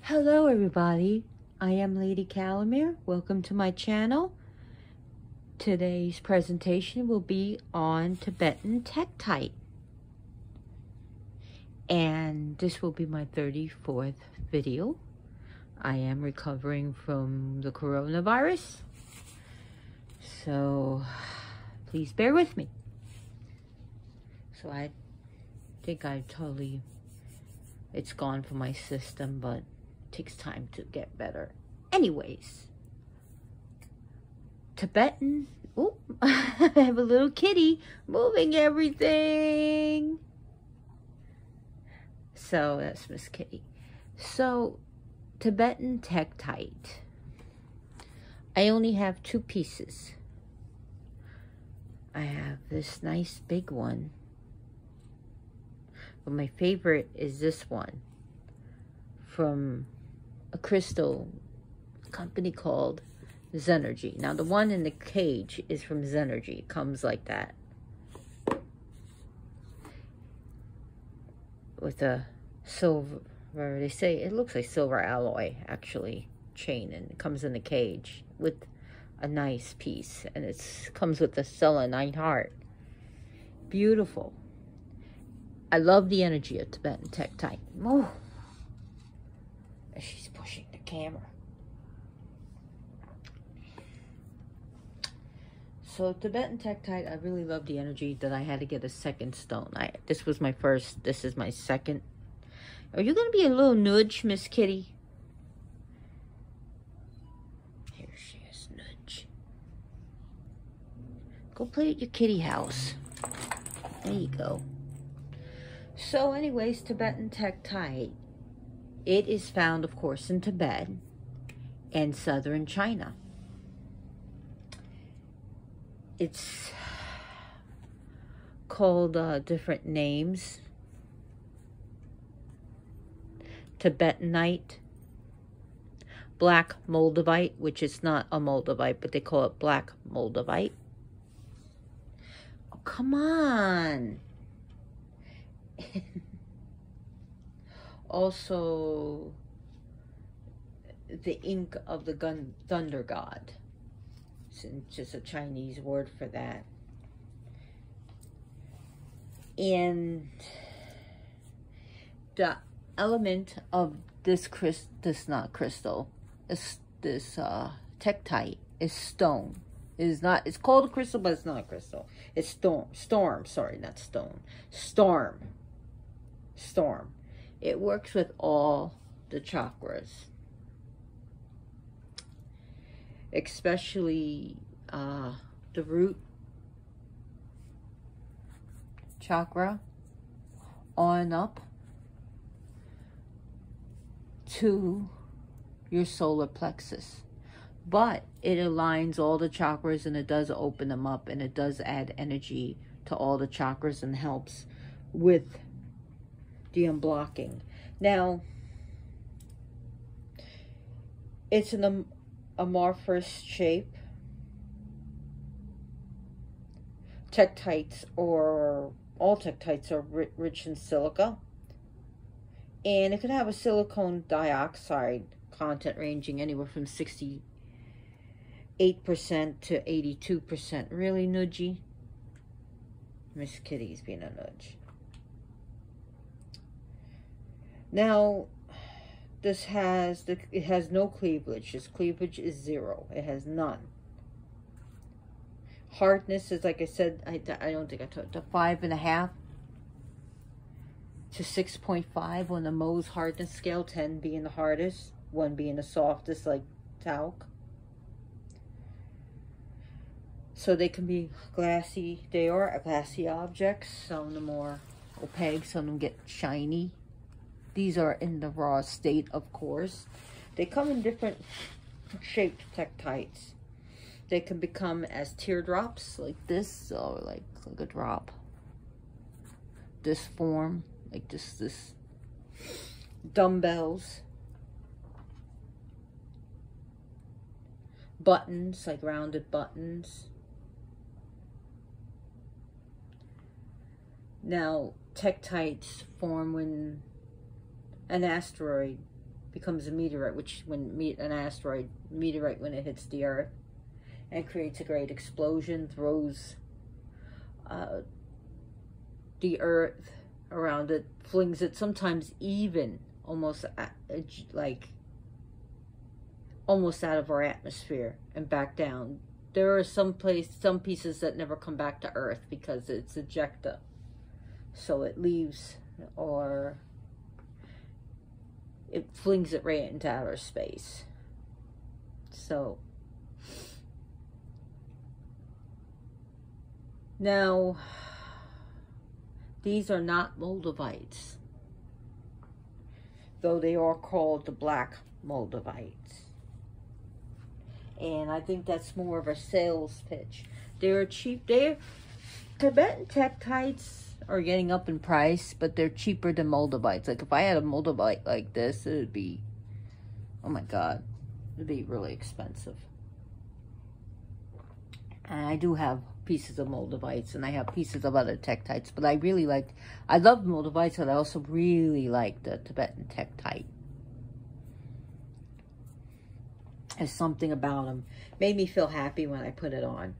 Hello everybody, I am Lady Calamere. Welcome to my channel. Today's presentation will be on Tibetan Tektite. And this will be my 34th video. I am recovering from the coronavirus, so please bear with me. So I think it's gone from my system, but takes time to get better. Anyways, Tibetan, oh, I have a little kitty moving everything. So that's Miss Kitty. So Tibetan Tektite. I only have two pieces. I have this nice big one, but my favorite is this one from a crystal company called Zenergy. Now the one in the cage is from Zenergy. It comes like that with a silver, they say it looks like silver alloy actually chain, and it comes in the cage with a nice piece, and it comes with a selenite heart. Beautiful. I love the energy of Tibetan Tektite. Oh, she's pushing the camera. So Tibetan Tektite, I really love the energy that I had to get a second stone. This was my first, this is my second. Are you going to be a little nudge, Miss Kitty? Here she is, nudge. Go play at your kitty house. There you go. So anyways, Tibetan Tektite. It is found, of course, in Tibet and southern China. It's called different names. Tibetanite, black moldavite, which is not a moldavite, but they call it black moldavite. Oh, come on. Also, the ink of the thunder god. It's just a Chinese word for that. And the element of this tektite is stone. It is not. It's called a crystal, but it's not a crystal. It's storm. Sorry, not stone. Storm. It works with all the chakras, especially the root chakra on up to your solar plexus. But it aligns all the chakras, and it does open them up, and it does add energy to all the chakras and helps with the unblocking. Now, it's an amorphous shape. Tektites, or all tektites, are rich in silica, and it could have a silicon dioxide content ranging anywhere from 68% to 82%. Really, nudgy? Miss Kitty's being a nudge. Now, it has no cleavage. Its cleavage is 0. It has none. Hardness is, like I said, I don't think I told the 5.5 to 6.5 on the Mohs hardness scale, 10 being the hardest, 1 being the softest, like talc. So they can be glassy. They are glassy objects. Some of them are opaque. Some of them get shiny. These are in the raw state, of course. They come in different shaped tektites. They can become as teardrops, like this, or like a drop. This form, like this dumbbells. Buttons, like rounded buttons. Now, tektites form when an asteroid becomes a meteorite, which an asteroid, meteorite when it hits the Earth, and creates a great explosion, throws the Earth around it, flings it sometimes even almost almost out of our atmosphere and back down. There are some pieces that never come back to Earth because it's ejecta. So it leaves, or it flings it right into outer space. So now, these are not moldavites, though they are called the black moldavites. And I think that's more of a sales pitch. They're cheap. Tibetan Tektites are getting up in price, but they're cheaper than moldavites. Like if I had a moldavite like this, it would be, oh my God, it'd be really expensive. And I do have pieces of moldavites, and I have pieces of other tektites, but I love moldavites, but I also really like the Tibetan Tektite. There's something about them. Made me feel happy when I put it on.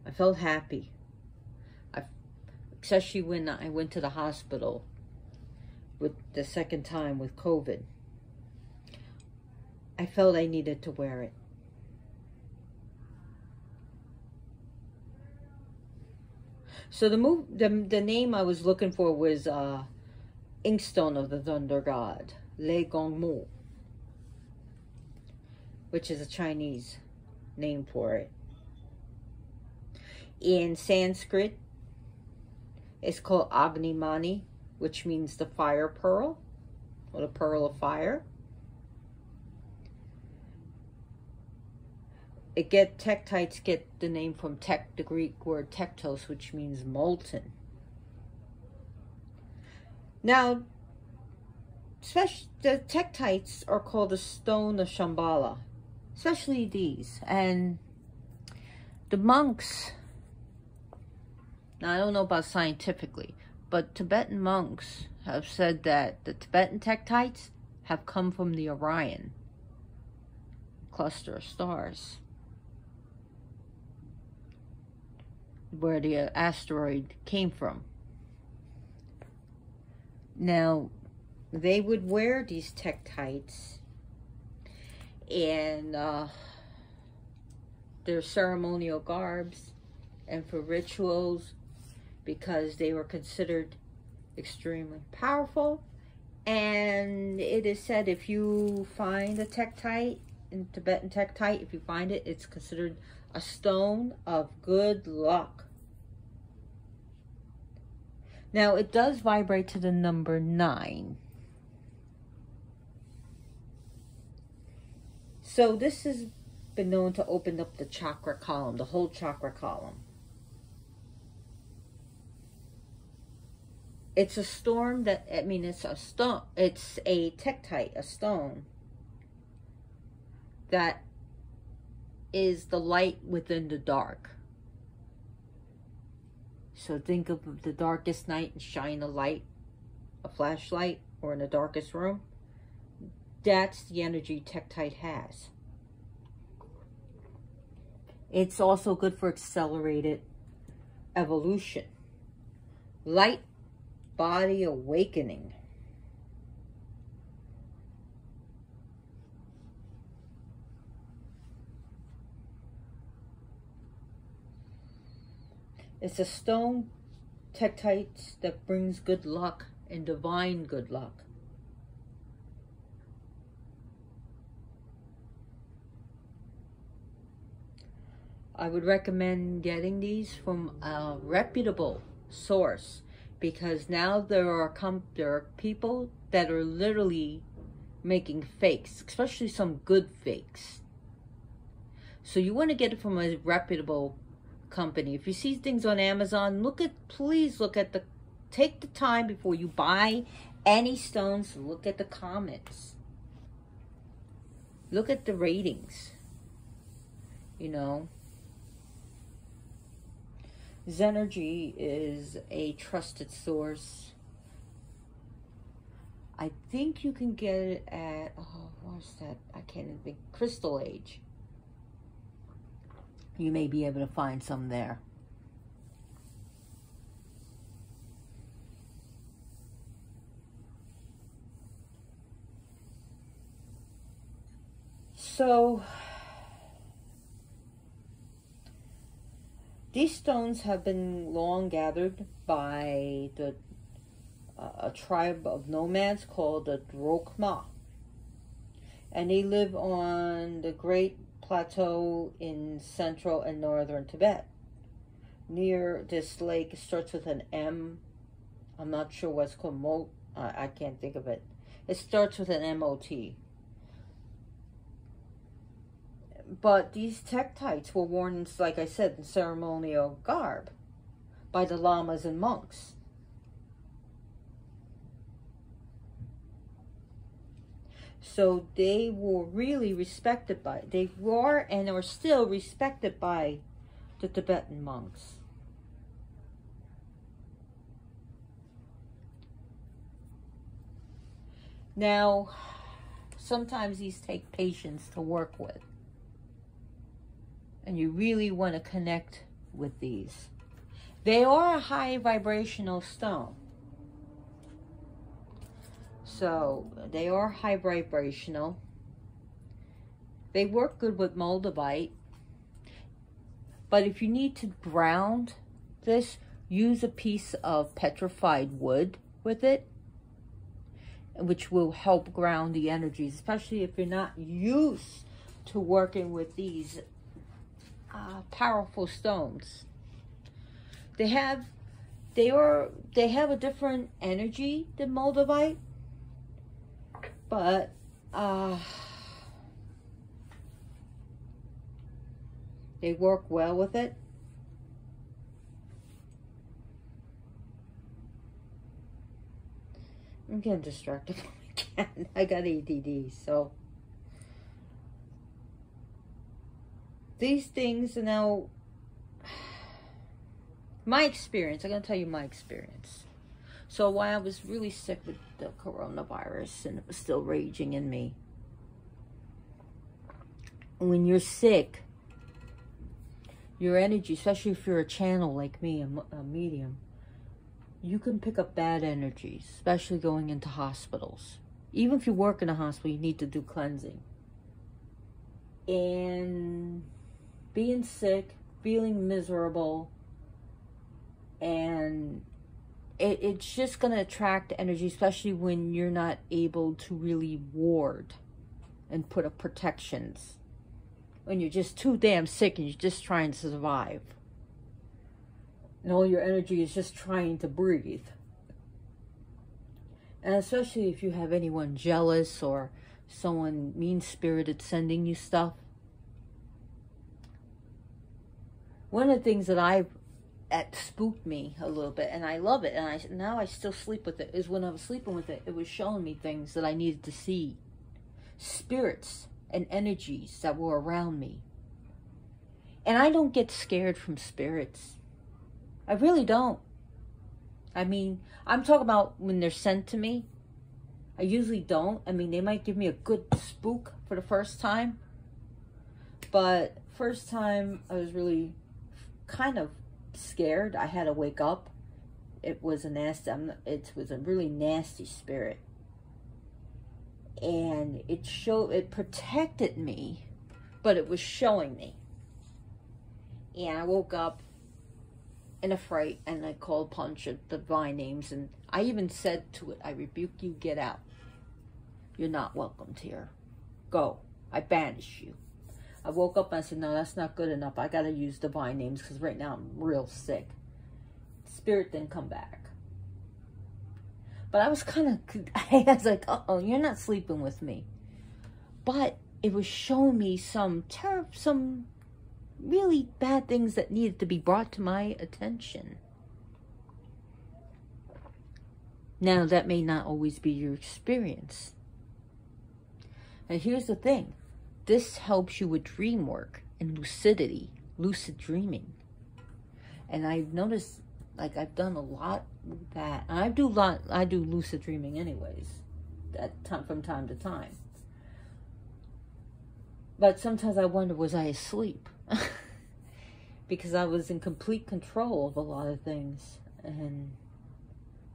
I felt happy. Especially when I went to the hospital with the second time with COVID. I felt I needed to wear it. So the name I was looking for was Inkstone of the Thunder God, Le Gongmu, which is a Chinese name for it. In Sanskrit, it's called Agni Mani, which means the fire pearl, or the pearl of fire. Tektites get the name from the Greek word tektos, which means molten. Now, the tektites are called the stone of Shambhala, especially these. And the monks, now I don't know about scientifically, but Tibetan monks have said that the Tibetan tektites have come from the Orion cluster of stars, where the asteroid came from. Now, they would wear these tektites in their ceremonial garbs and for rituals, because they were considered extremely powerful. And it is said if you find a tektite, in Tibetan tektite, if you find it, it's considered a stone of good luck. Now, it does vibrate to the number 9. So this has been known to open up the chakra column, the whole chakra column. It's a storm that, I mean, it's a stone, it's a tektite, a stone, that is the light within the dark. So think of the darkest night and shine a light, a flashlight, or in the darkest room. That's the energy tektite has. It's also good for accelerated evolution. Light body awakening. It's a stone tektite that brings good luck and divine good luck. I would recommend getting these from a reputable source, because now there are people that are literally making fakes, especially some good fakes. So you want to get it from a reputable company. If you see things on Amazon, please look at take the time before you buy any stones, look at the comments. Look at the ratings. You know, Zenergy is a trusted source. I think you can get it at, oh, what's that? I can't even think. Crystal Age. You may be able to find some there. So, these stones have been long gathered by a tribe of nomads called the Drokma. And they live on the Great Plateau in central and northern Tibet. Near this lake, it starts with an M. I'm not sure what's called. I can't think of it. It starts with an M-O-T. But these tektites were worn, like I said, in ceremonial garb by the lamas and monks. So they were really respected by, they were and are still respected by the Tibetan monks. Now, sometimes these take patience to work with. And you really want to connect with these. They are a high vibrational stone. So they are high vibrational. They work good with moldavite. But if you need to ground this, use a piece of petrified wood with it, which will help ground the energies, especially if you're not used to working with these powerful stones. They have a different energy than moldavite, but they work well with it. I'm getting distracted again. I got ADD, so these things are now my experience. I'm going to tell you my experience. So while I was really sick with the coronavirus and it was still raging in me, when you're sick, your energy, especially if you're a channel like me, a medium, you can pick up bad energies, especially going into hospitals. Even if you work in a hospital, you need to do cleansing. And being sick, feeling miserable, and it's just going to attract energy, especially when you're not able to really ward and put up protections. When you're just too damn sick and you're just trying to survive. And all your energy is just trying to breathe. And especially if you have anyone jealous or someone mean-spirited sending you stuff. One of the things that spooked me a little bit, and I love it, and now I still sleep with it, is when I was sleeping with it, it was showing me things that I needed to see. Spirits and energies that were around me. And I don't get scared from spirits. I really don't. I mean, I'm talking about when they're sent to me. I usually don't. I mean, they might give me a good spook for the first time. But first time, I was really kind of scared. I had to wake up. It was it was a really nasty spirit. And it protected me, but it was showing me. And I woke up in a fright, and I called upon the divine names, and I even said to it, I rebuke you, get out. You're not welcomed here. Go. I banish you. I woke up and I said, no, that's not good enough. I got to use divine names because right now I'm real sick. Spirit didn't come back. But I was kind of, I was like, uh-oh, you're not sleeping with me. But it was showing me some really bad things that needed to be brought to my attention. Now, that may not always be your experience. And here's the thing. This helps you with dream work and lucidity, lucid dreaming. And I've noticed, like, I've done a lot with that. And I do lucid dreaming anyways. from time to time. But sometimes I wonder, was I asleep? Because I was in complete control of a lot of things. And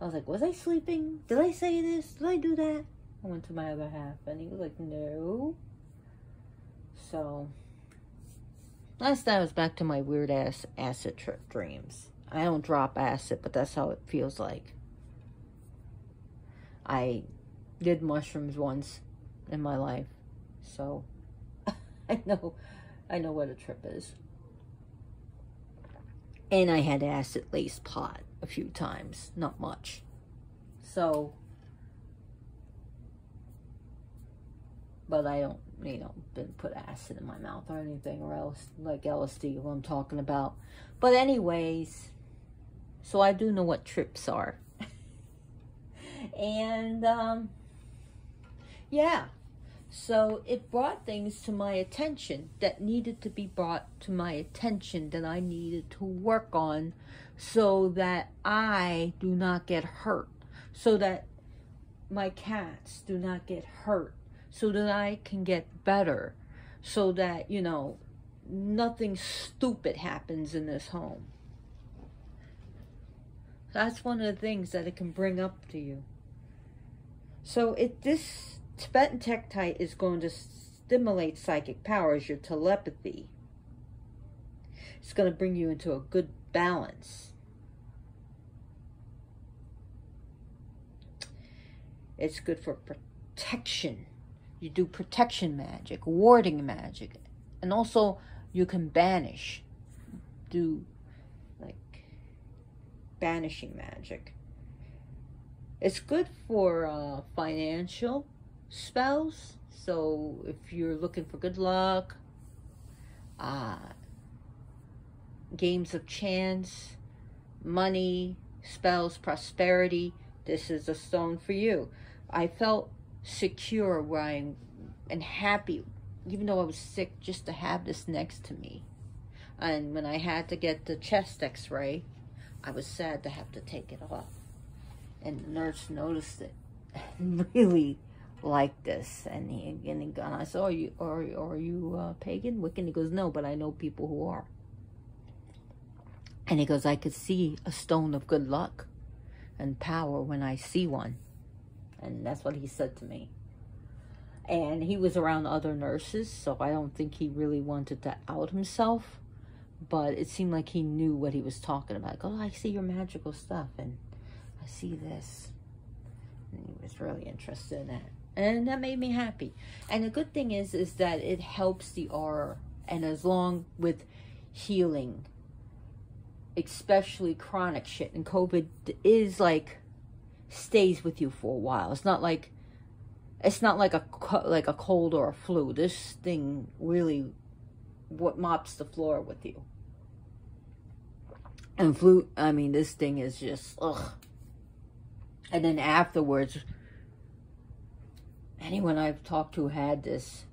I was like, was I sleeping? Did I say this? Did I do that? I went to my other half, and he was like, no. So, last night I was back to my weird-ass acid trip dreams. I don't drop acid, but that's how it feels like. I did mushrooms once in my life, so I know what a trip is. And I had acid-laced pot a few times, not much. So, but I don't, didn't put acid in my mouth or anything, or else like LSD, what I'm talking about. But anyways, so I do know what trips are. And, yeah. So it brought things to my attention that needed to be brought to my attention, that I needed to work on so that I do not get hurt, so that my cats do not get hurt, so that I can get better, so that, nothing stupid happens in this home. That's one of the things that it can bring up to you. So this Tibetan Tektite is going to stimulate psychic powers, your telepathy. It's going to bring you into a good balance. It's good for protection. You do protection magic, warding magic. And also you can banish. Do like banishing magic. It's good for financial spells. So if you're looking for good luck, games of chance, money, spells, prosperity, this is a stone for you. I felt secure where and happy, even though I was sick, just to have this next to me. And when I had to get the chest x-ray, I was sad to have to take it off. And the nurse noticed it and really liked this. And I said, are you pagan, Wiccan? He goes, no, but I know people who are. And he goes, I could see a stone of good luck and power when I see one. And that's what he said to me. And he was around other nurses, so I don't think he really wanted to out himself. But it seemed like he knew what he was talking about. Oh, I see your magical stuff, and I see this. And he was really interested in that. And that made me happy. And the good thing is that it helps the aura. And as long with healing, especially chronic shit. And COVID is like, stays with you for a while. It's not like a cold or a flu. This thing really mops the floor with you. And flu, I mean, this thing is just, ugh. And then afterwards, anyone I've talked to had this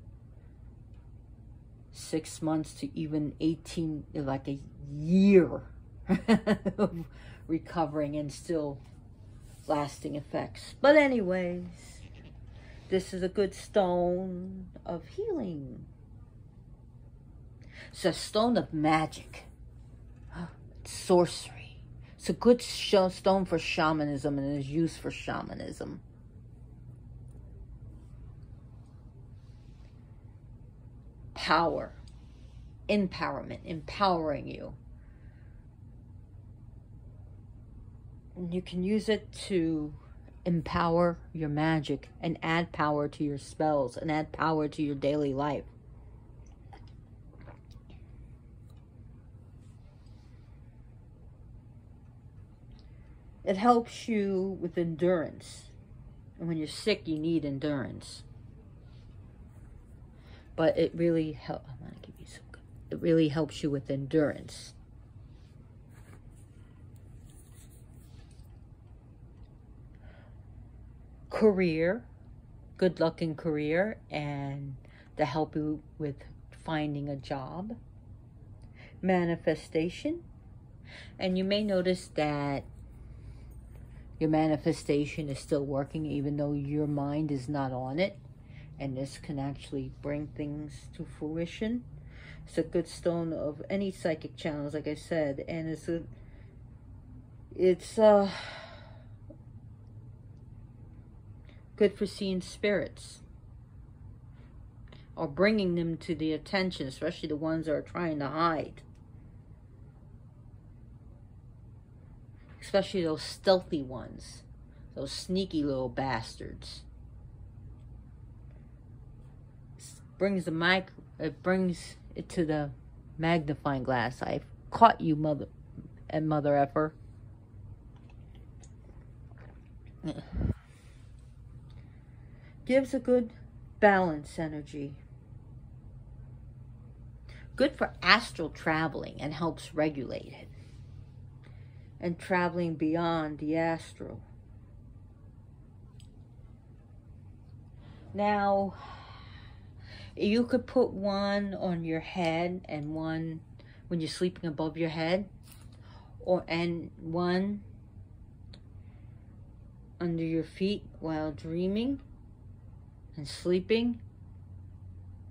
6 months to even 18, like a year of recovering and still lasting effects. But anyways, this is a good stone of healing. It's a stone of magic. It's sorcery. It's a good stone for shamanism and is used for shamanism. Power. Empowerment. Empowering you. And you can use it to empower your magic and add power to your spells and add power to your daily life. It helps you with endurance. And when you're sick, you need endurance. But it really helps. I'm going to give you some good. It really helps you with endurance. Career, good luck in career, and to help you with finding a job. Manifestation, and you may notice that Your manifestation is still working even though your mind is not on it. And this can actually bring things to fruition. It's a good stone of any psychic channels, like I said. And it's good for seeing spirits. Or bringing them to the attention, especially the ones that are trying to hide. Especially those stealthy ones. Those sneaky little bastards. It brings it to the magnifying glass. I've caught you, mother effer. Gives a good balance energy. Good for astral traveling and helps regulate it. And traveling beyond the astral. Now, you could put one on your head and one when you're sleeping above your head, and one under your feet while dreaming and sleeping.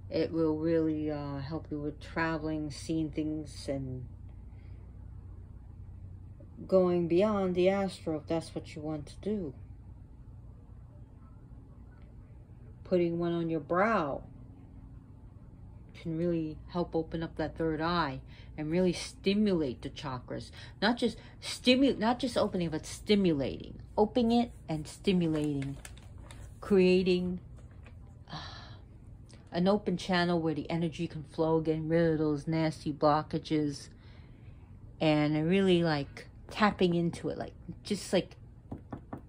It will really help you with traveling, seeing things, and going beyond the astral if that's what you want to do. Putting one on your brow can really help open up that third eye and really stimulate the chakras. Not just opening, but stimulating. Opening it and stimulating. Creating an open channel where the energy can flow, getting rid of those nasty blockages, and really like tapping into it, like just like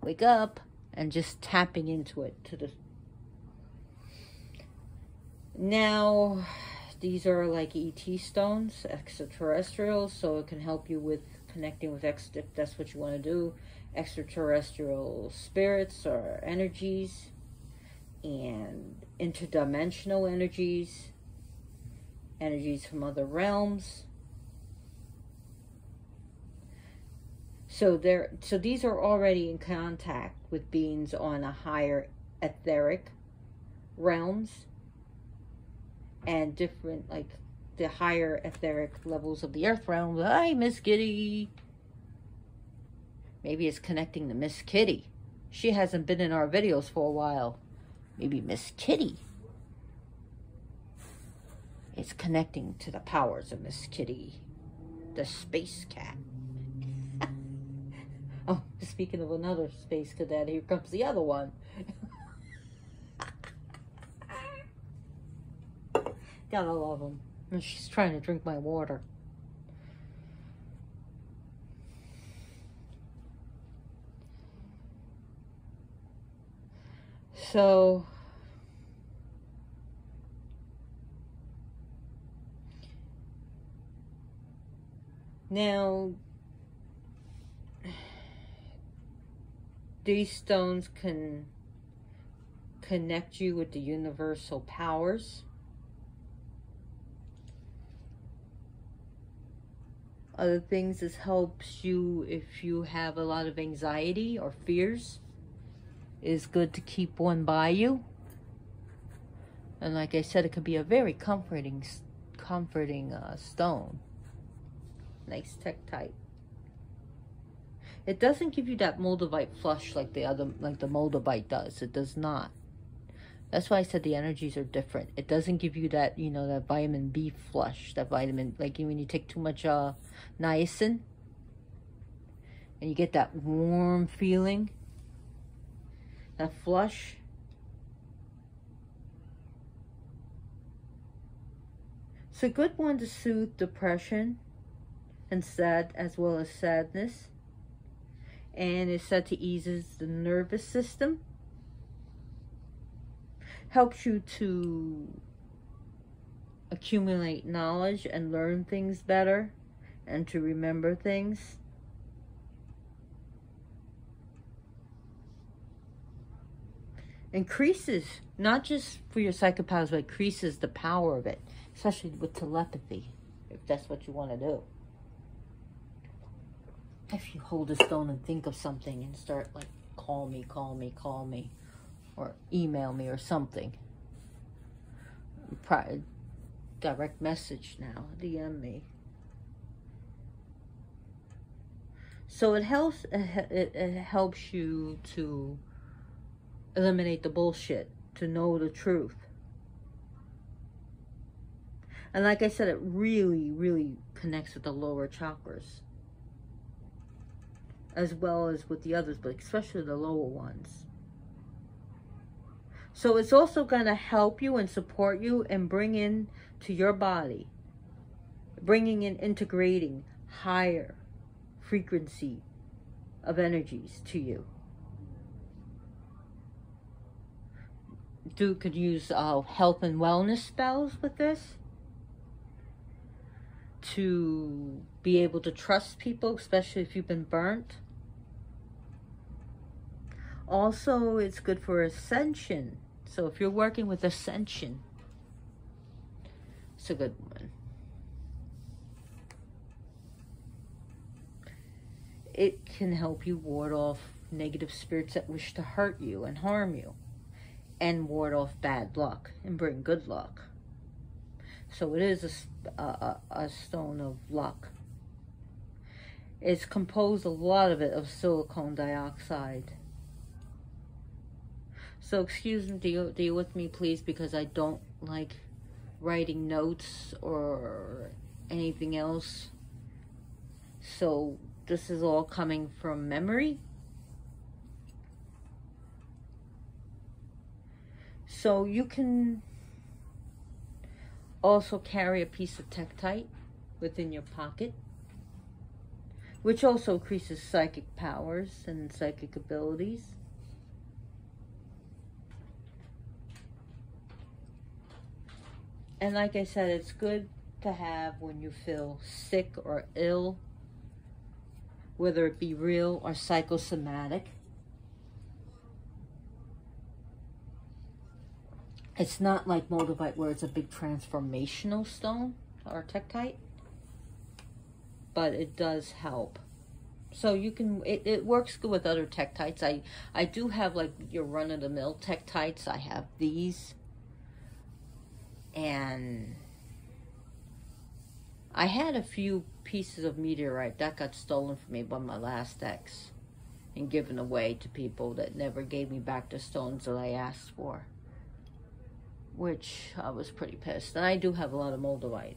wake up and just tapping into it to the. Now, these are like ET stones, extraterrestrials, so it can help you with connecting with if that's what you want to do, extraterrestrial spirits or energies, and interdimensional energies, energies from other realms. So these are already in contact with beings on a higher etheric realms and different, like the higher etheric levels of the earth realm. Hi, Miss Kitty. Maybe it's connecting to Miss Kitty. She hasn't been in our videos for a while. Maybe Miss Kitty. It's connecting to the powers of Miss Kitty, the space cat. Oh, speaking of another space cadet, here comes the other one. Gotta love him. And she's trying to drink my water. So, now, these stones can connect you with the universal powers. Other things, this helps you if you have a lot of anxiety or fears. It's good to keep one by you. And like I said, it could be a very comforting stone. Nice tektite. It doesn't give you that moldavite flush like the moldavite does. It does not. That's why I said the energies are different. It doesn't give you that, you know, that vitamin B flush. That vitamin, like when you take too much niacin. And you get that warm feeling. That flush. It's a good one to soothe depression and as well as sadness. And it's said to ease the nervous system. Helps you to accumulate knowledge and learn things better and to remember things. Increases, not just for your psychic powers, but increases the power of it, especially with telepathy, if that's what you want to do. if you hold a stone and think of something and start like, call me, call me, call me, or email me or something. Direct message now, DM me. So it helps you to eliminate the bullshit, to know the truth. And like I said, it really, really connects with the lower chakras, as well as with the others, but especially the lower ones. So it's also going to help you and support you and bring in to your body, bringing in, integrating higher frequency of energies to you. Could use health and wellness spells with this, to be able to trust people, especially if you've been burnt. Also, it's good for ascension. So if you're working with ascension, it's a good one. It can help you ward off negative spirits that wish to hurt you and harm you, and ward off bad luck and bring good luck. So it is a stone of luck. It's composed, a lot of it, of silicon dioxide. So excuse me, deal with me please, because I don't like writing notes or anything else. So this is all coming from memory. So you can also carry a piece of Tektite within your pocket, which also increases psychic powers and psychic abilities. And like I said, it's good to have when you feel sick or ill, whether it be real or psychosomatic. It's not like Moldavite where it's a big transformational stone or Tektite, but it does help. So you can, it works good with other Tektites. I do have like your run-of-the-mill Tektites. I have these. And I had a few pieces of meteorite that got stolen from me by my last ex and given away to people that never gave me back the stones that I asked for, which I was pretty pissed. And I do have a lot of Moldavite.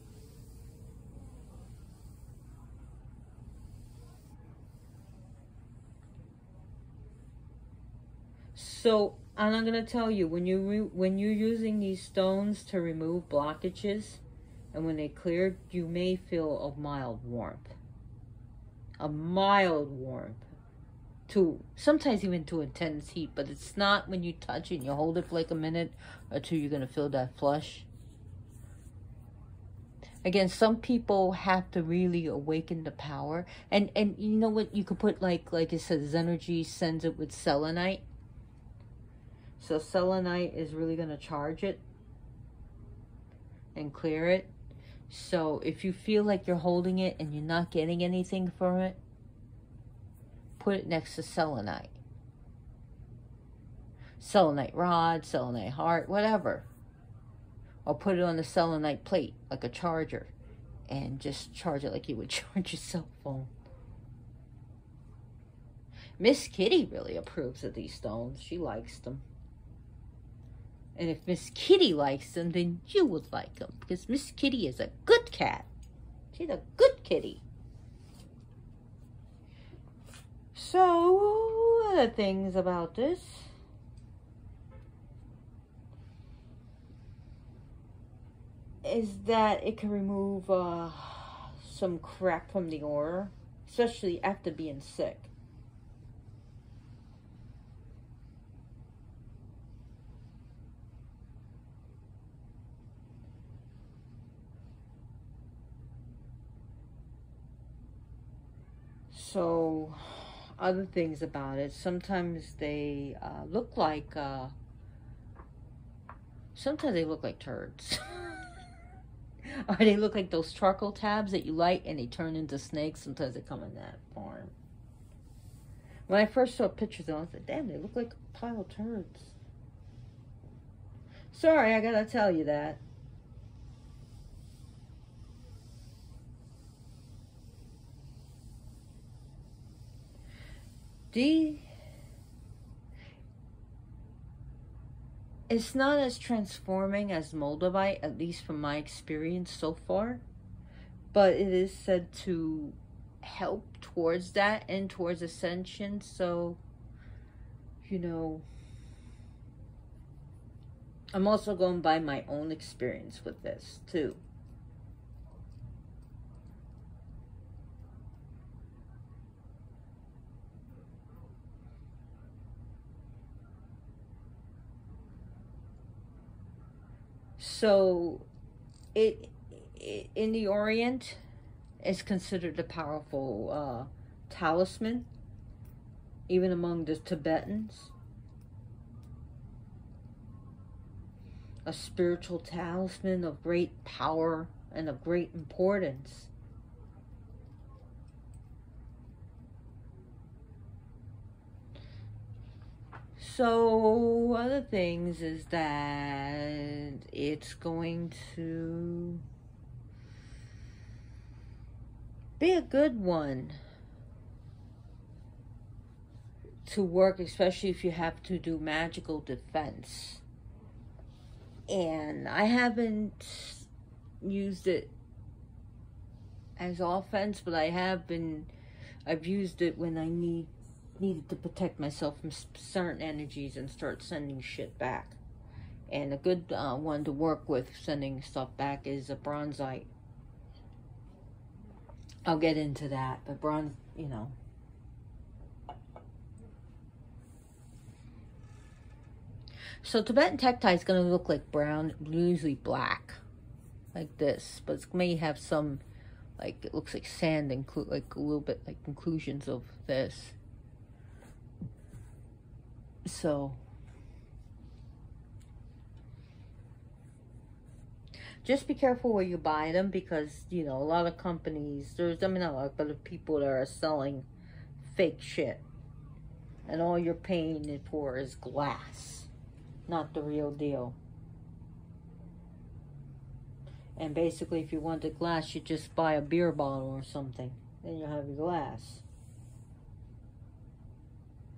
So, and I'm going to tell you, when you're using these stones to remove blockages, and when they clear, you may feel a mild warmth. A mild warmth. To sometimes even to intense heat, but it's not when you touch it and you hold it for like a minute or two, you're going to feel that flush. Again, some people have to really awaken the power. And you know what? You could put, like it says, energy sends it with selenite. So selenite is really going to charge it and clear it. So if you feel like you're holding it and you're not getting anything from it, put it next to selenite. Selenite rod, selenite heart, whatever. Or put it on the selenite plate, like a charger, and just charge it like you would charge your cell phone. Miss Kitty really approves of these stones. She likes them. And if Miss Kitty likes them, then you would like them. Because Miss Kitty is a good cat. She's a good kitty. So, other things about this. Is that it can remove some crap from the aura. Especially after being sick. So, other things about it, sometimes they look like, sometimes they look like turds. Or they look like those charcoal tabs that you light and they turn into snakes. Sometimes they come in that form. When I first saw pictures of them, I was like, damn, they look like a pile of turds. Sorry, I gotta tell you that. It's not as transforming as Moldavite, at least from my experience so far. But it is said to help towards that and towards ascension. So, you know, I'm also going by my own experience with this too. So, it in the Orient is considered a powerful talisman, even among the Tibetans. A spiritual talisman of great power and of great importance. So, other things is that it's going to be a good one to work, especially if you have to do magical defense. And I haven't used it as offense, but I've used it when I needed to protect myself from certain energies and start sending shit back. And a good one to work with sending stuff back is a bronzite. I'll get into that, but bronze, you know. So Tibetan Tektite is going to look like brown, usually black, like this. But it may have some, like, it looks like sand, like a little bit like inclusions of this. So, just be careful where you buy them, because, you know, a lot of companies, not a lot, but people that are selling fake shit. And all you're paying it for is glass, not the real deal. And basically, if you wanted glass, you just buy a beer bottle or something. Then you'll have your glass.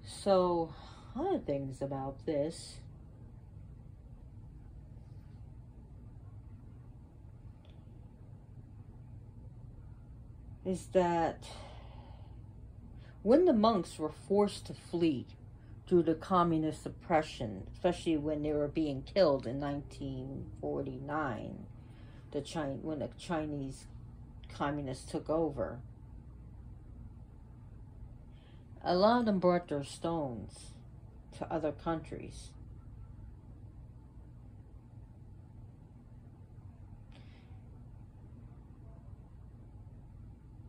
So, other things about this. Is that when the monks were forced to flee due to communist oppression, especially when they were being killed in 1949, when the Chinese communists took over, a lot of them brought their stones to other countries.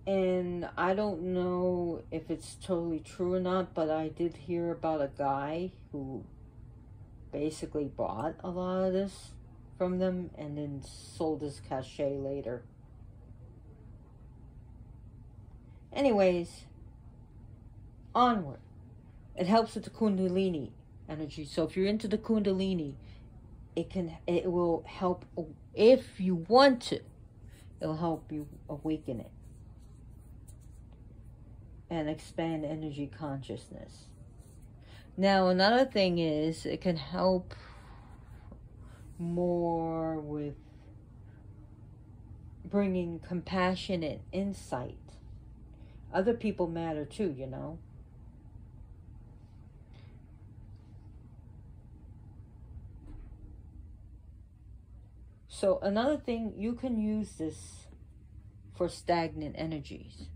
And I don't know if it's totally true or not, but I did hear about a guy who basically bought a lot of this from them and then sold his cachet later. Anyways, onward. It helps with the Kundalini energy. So if you're into the Kundalini, it will help, if you want to, it'll help you awaken it and expand energy consciousness. Now, another thing is, it can help more with bringing compassion and insight. Other people matter too, you know. So another thing, you can use this for stagnant energies.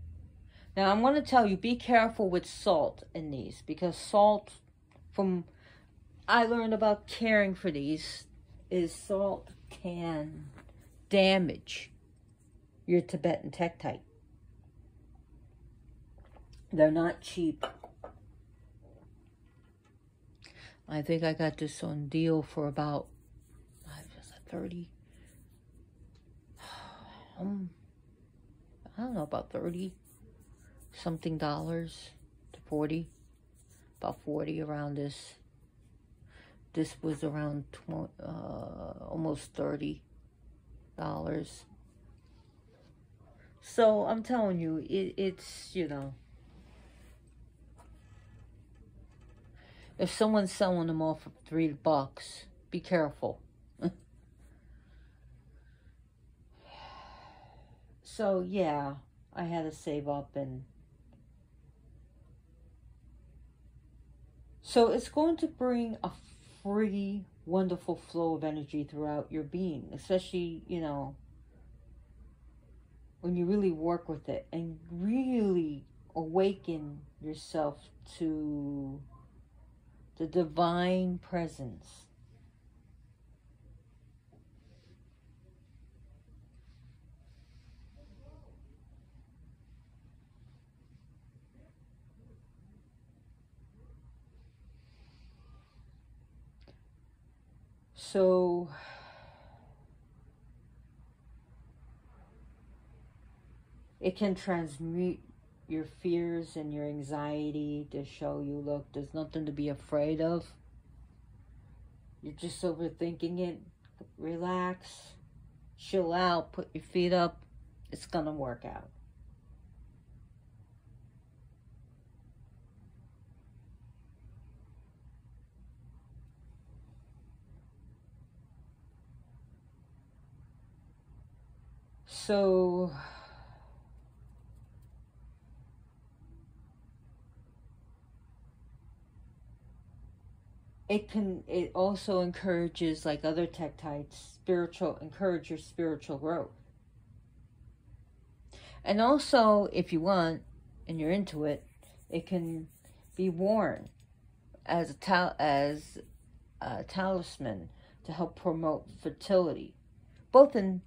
Now, I'm going to tell you, be careful with salt in these, because salt, I learned about caring for these, is salt can damage your Tibetan Tektite. They're not cheap. I think I got this on deal for about, was it 30? I don't know, about 30 something dollars to 40. about 40 around this. This was around almost $30. So I'm telling you, it's, you know, if someone's selling them off for $3, be careful. So yeah, I had to save up, and so it's going to bring a pretty wonderful flow of energy throughout your being, especially, you know, when you really work with it and really awaken yourself to the divine presence. So it can transmute your fears and your anxiety to show you, look, there's nothing to be afraid of. You're just overthinking it. Relax, chill out, put your feet up. It's gonna work out. So it also encourages, like other tektites, encourage your spiritual growth. And also, if you want and you're into it, it can be worn as a talisman to help promote fertility, both in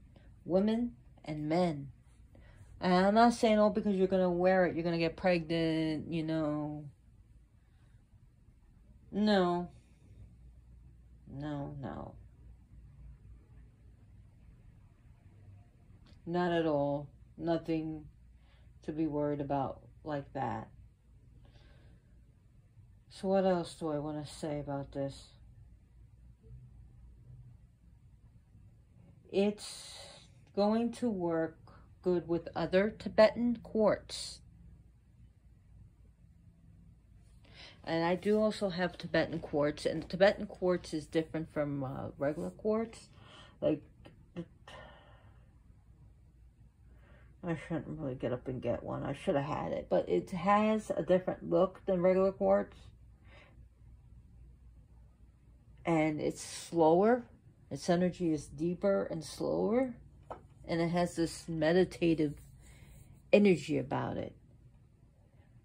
women and men. And I'm not saying, oh, because you're going to wear it, you're going to get pregnant, you know. No. No. Not at all. Nothing to be worried about like that. So what else do I want to say about this? It's going to work good with other Tibetan quartz. And I do also have Tibetan quartz, and Tibetan quartz is different from regular quartz. Like, I shouldn't really get up and get one. I should have had it. But it has a different look than regular quartz. And it's slower. Its energy is deeper and slower. And it has this meditative energy about it.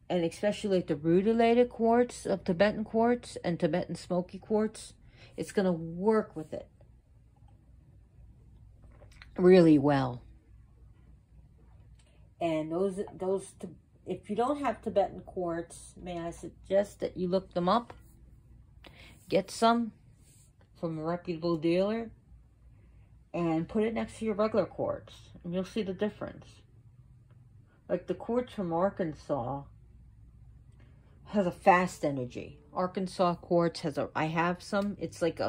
And especially like the rutilated quartz of Tibetan quartz and Tibetan smoky quartz, it's going to work with it really well. And those, if you don't have Tibetan quartz, may I suggest that you look them up, get some from a reputable dealer, and put it next to your regular quartz, and you'll see the difference. Like the quartz from Arkansas has a fast energy. Arkansas quartz has I have some. It's like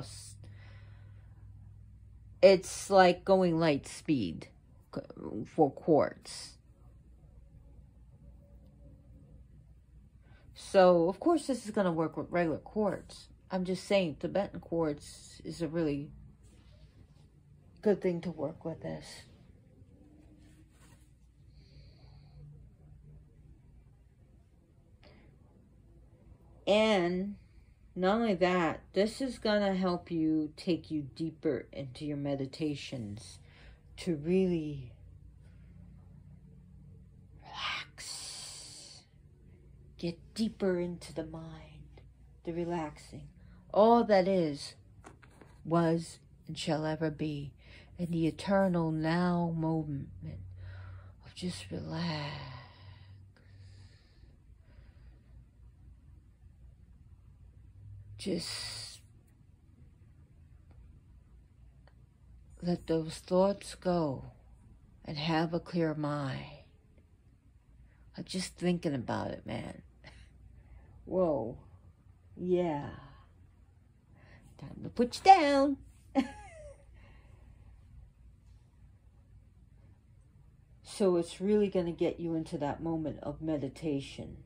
it's like going light speed for quartz. So, of course, this is going to work with regular quartz. I'm just saying Tibetan quartz is a really good thing to work with this. And not only that, this is going to help you take you deeper into your meditations to really relax. Get deeper into the mind, the relaxing. All that is, was, and shall ever be. And the eternal now moment of just relax. Just let those thoughts go and have a clear mind. I'm just thinking about it, man. Whoa. Yeah. Time to put you down. So it's really going to get you into that moment of meditation,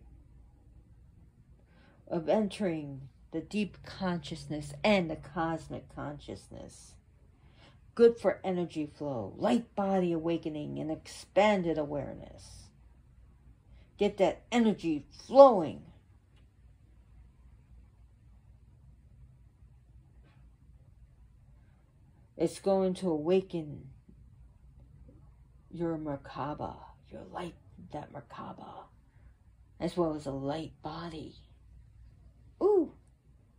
of entering the deep consciousness and the cosmic consciousness. Good for energy flow, light body awakening, and expanded awareness. Get that energy flowing. It's going to awaken your Merkaba, your light, that Merkaba, as well as a light body. Ooh,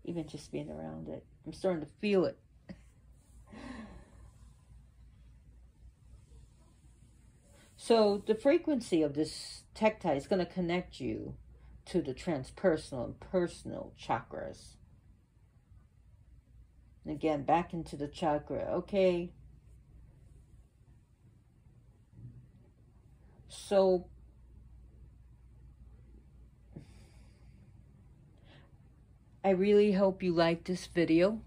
even just being around it, I'm starting to feel it. So the frequency of this tektite is going to connect you to the transpersonal and personal chakras. And again, back into the chakra, okay? So, I really hope you liked this video.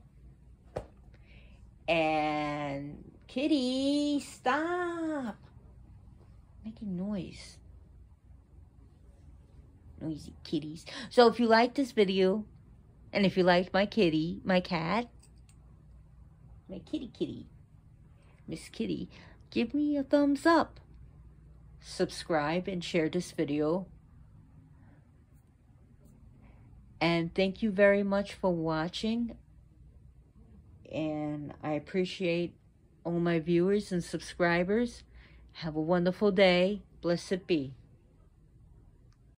And, kitty, stop making noise. Noisy kitties. So if you liked this video, and if you liked my kitty, my cat, my kitty, Miss Kitty, give me a thumbs up. Subscribe and share this video. And thank you very much for watching. And I appreciate all my viewers and subscribers. Have a wonderful day. Blessed be.